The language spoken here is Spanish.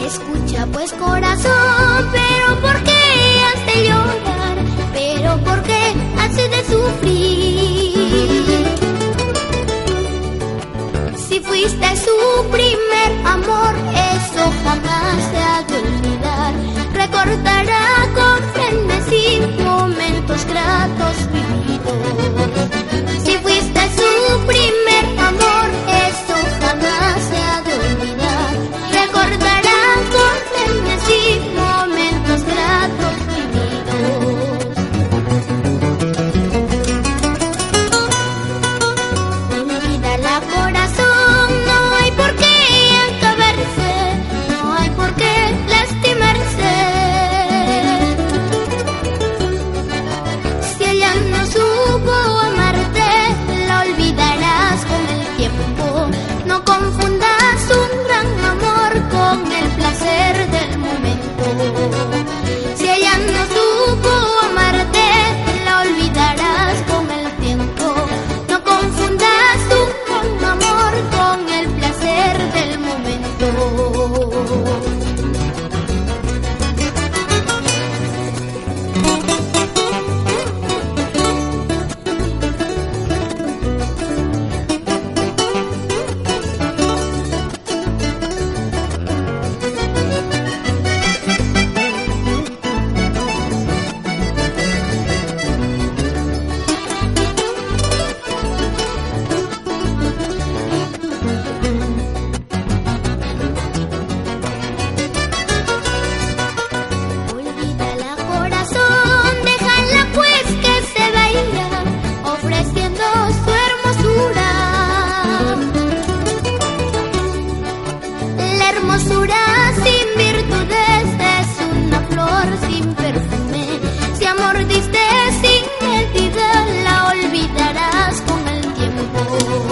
Escucha pues corazón, pero ¿por qué has de llorar? ¿Pero por qué has de sufrir? Si fuiste su primer amor, eso jamás se ha de olvidar. Recordará con frenesí momentos gratos vividos. Si fuiste su primer amor, eso jamás se ha de olvidar. Recordará con frenesí momentos gratos vividos. Olvídala, corazón, no hay por qué acabarse, no hay por qué lastimarse. Si ella no supo amarte, la olvidarás con el tiempo. No confundas un gran amor con el placer del momento. Si ella no supo amarte, la olvidarás con el tiempo. No confundas un gran amor con el placer del momento. Olvídala, corazón, déjala pues que se vaya, ofreciendo su hermosura. La hermosura sin virtudes es una flor sin perfume. Si amor diste sin medida, la olvidarás con el tiempo.